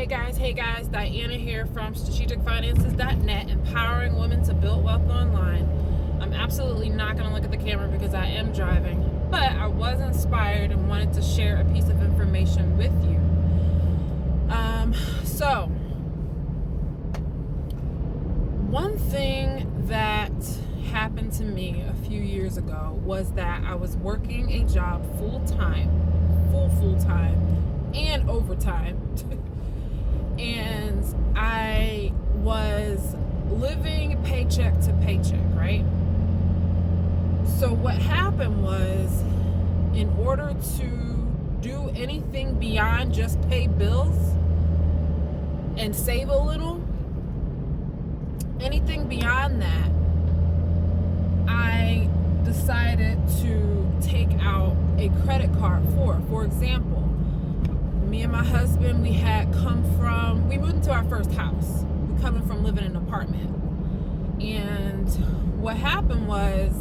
Hey guys, Diana here from strategicfinances.net, empowering women to build wealth online. I'm absolutely not going to look at the camera because I am driving, but I was inspired and wanted to share a piece of information with you. So, one thing that happened to me a few years ago was that I was working a job full-time, and overtime. And I was living paycheck to paycheck, right? So what happened was, in order to do anything beyond just pay bills and save a little, anything beyond that, I decided to take out a credit card for example, me and my husband, we moved into our first house. We're coming from living in an apartment. And what happened was,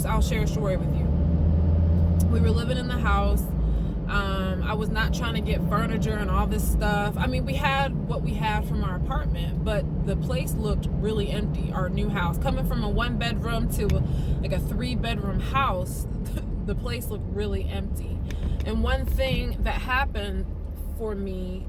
I'll share a story with you. We were living in the house. I was not trying to get furniture and all this stuff. I mean, we had what we had from our apartment, but the place looked really empty, our new house. Coming from a 1-bedroom to like a 3-bedroom house, the place looked really empty. And one thing that happened for me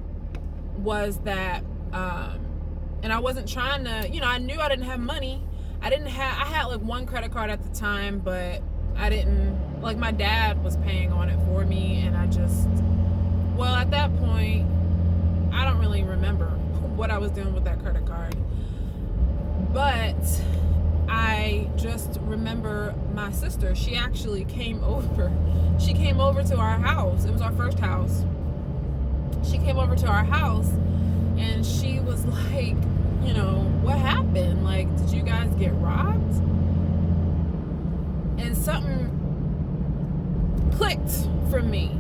was that, and I wasn't trying to, I knew I didn't have money. I had like one credit card at the time, but I didn't, like my dad was paying on it for me. And at that point, I don't really remember what I was doing with that credit card. But I just remember my sister, she actually came over. She came over to our house. It was our first house. She came over to our house and she was like, what happened? Like, did you guys get robbed? And something clicked for me.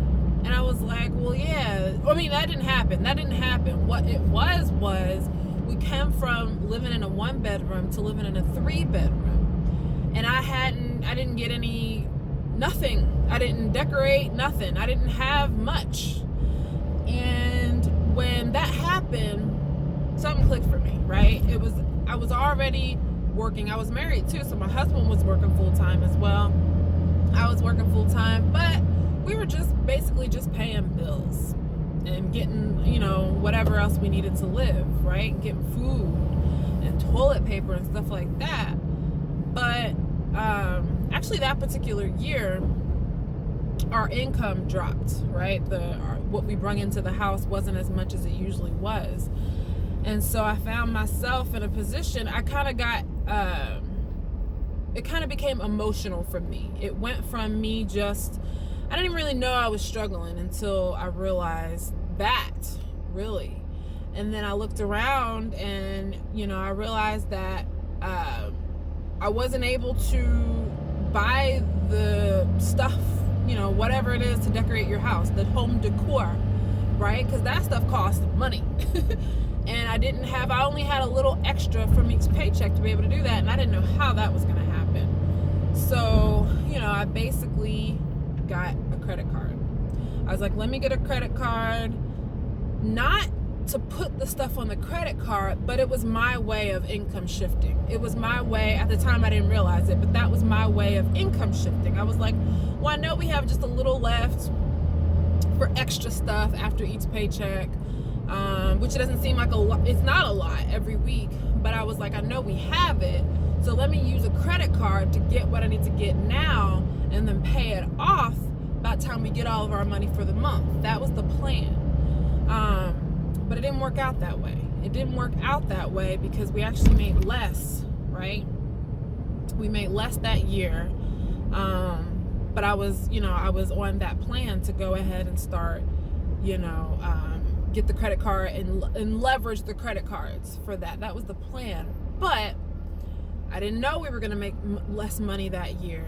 And I was like, well, yeah. I mean, that didn't happen. What it was we came from living in a 1-bedroom to living in a 3-bedroom. And I didn't get nothing. I didn't decorate, nothing. I didn't have much. And when that happened, something clicked for me, right? I was already working. I was married too, so my husband was working full-time as well. I was working full-time, but we were basically just paying bills and getting, whatever else we needed to live, right? Getting food and toilet paper and stuff like that. But actually that particular year, our income dropped, right? What we brought into the house wasn't as much as it usually was. And so I found myself in a position, it kind of became emotional for me. It went from me I didn't even really know I was struggling until I realized that, really. And then I looked around and, I realized that I wasn't able to buy the stuff, whatever it is to decorate your house, the home decor, right? Because that stuff costs money. And I only had a little extra from each paycheck to be able to do that. And I didn't know how that was going to happen. So, I basically got a credit card. I was like, let me get a credit card, not to put the stuff on the credit card, but it was my way of income shifting. It was my way. At the time I didn't realize it, but that was my way of income shifting. I was like, well, I know we have just a little left for extra stuff after each paycheck, which doesn't seem like a lot. It's not a lot every week, but I was like, I know we have it, so let me use a credit card to get what I need to get now and then pay it off by the time we get all of our money for the month. That was the plan. But it didn't work out that way. It didn't work out that way because we actually made less, right? We made less that year. But I was on that plan to go ahead and start, get the credit card and leverage the credit cards for that. That was the plan. But I didn't know we were going to make less money that year,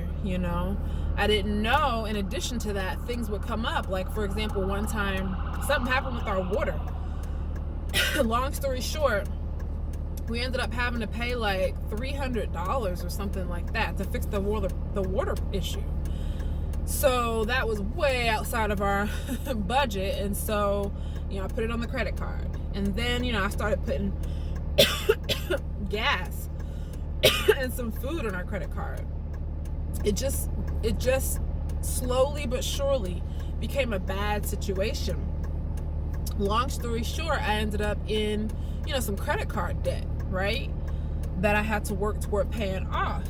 I didn't know, in addition to that, things would come up. Like, for example, one time, something happened with our water. Long story short, we ended up having to pay like $300 or something like that to fix the water issue. So that was way outside of our budget. And so, I put it on the credit card. And then, I started putting gas and some food on our credit card. It just slowly but surely became a bad situation. Long story short, I ended up in, some credit card debt, right? That I had to work toward paying off.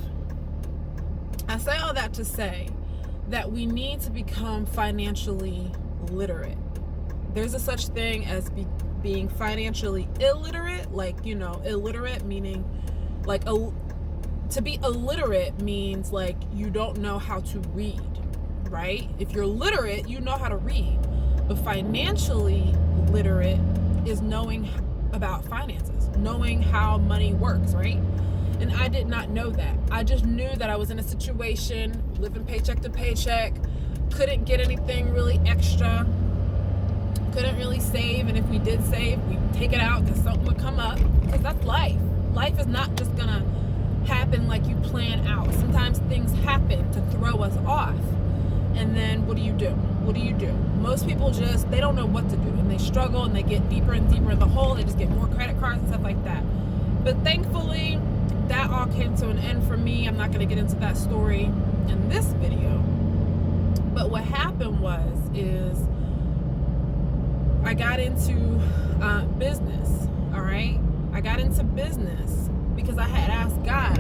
I say all that to say that we need to become financially literate. There's a such thing as being financially illiterate, illiterate meaning to be illiterate means you don't know how to read, right? If you're literate, you know how to read. But financially literate is knowing about finances, knowing how money works, right? And I did not know that. I just knew that I was in a situation, living paycheck to paycheck, couldn't get anything really extra, couldn't really save. And if we did save, we'd take it out because something would come up, because that's life. Life is not just gonna happen like you plan out. Sometimes things happen to throw us off. And then what do you do? Most people they don't know what to do, and they struggle, and they get deeper and deeper in the hole. They just get more credit cards and stuff like that. But thankfully, that all came to an end for me. I'm not going to get into that story in this video. But what happened is I got into business, all right? I got into business because I had asked God,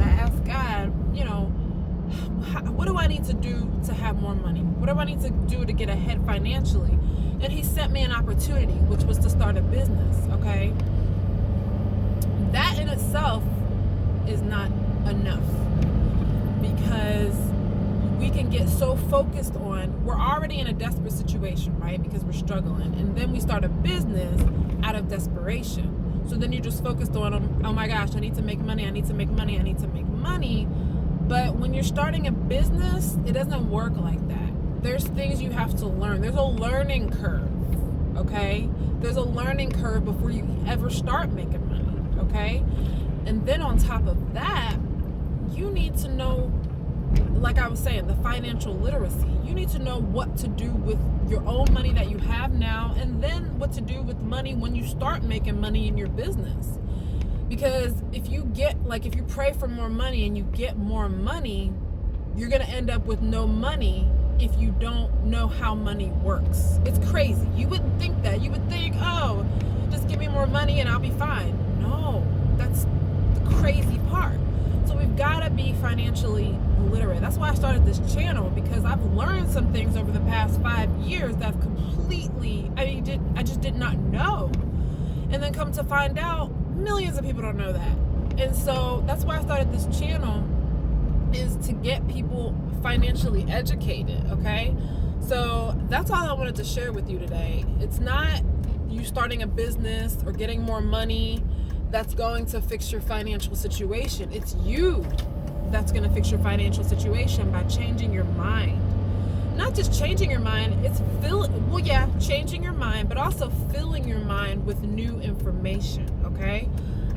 what do I need to do to have more money? What do I need to do to get ahead financially? And he sent me an opportunity, which was to start a business, okay? That in itself is not enough, because we can get so focused on, we're already in a desperate situation, right? Because we're struggling. And then we start a business out of desperation. So then you're just focused on, oh my gosh, I need to make money. But when you're starting a business, it doesn't work like that. There's things you have to learn. There's a learning curve, okay? There's a learning curve before you ever start making money, okay? And then on top of that, you need to know, like I was saying, the financial literacy. You need to know what to do with your own money that you have now, and then what to do with money when you start making money in your business. Because if you pray for more money and you get more money, you're going to end up with no money if you don't know how money works. It's crazy. You wouldn't think that. You would think, oh, just give me more money and I'll be fine. No, that's the crazy part. So we've got to be financially literate. That's why I started this channel, because I've learned some things over the past 5 years that I just did not know. And then come to find out, millions of people don't know that. And so that's why I started this channel, is to get people financially educated, okay? So that's all I wanted to share with you today. It's not you starting a business or getting more money that's going to fix your financial situation. It's you that's going to fix your financial situation by changing your mind. Not just changing your mind, it's changing your mind, but also filling your mind with new information, okay?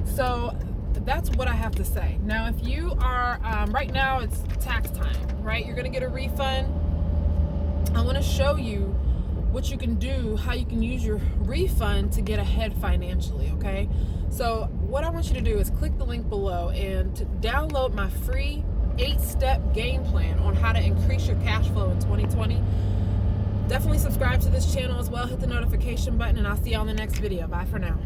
So that's what I have to say. Now, if you are, right now it's tax time, right? You're going to get a refund. I want to show you what you can do, how you can use your refund to get ahead financially, okay? So what I want you to do is click the link below and to download my free 8-step game plan on how to increase your cash flow in 2020. Definitely subscribe to this channel as well. Hit the notification button, and I'll see you on the next video. Bye for now.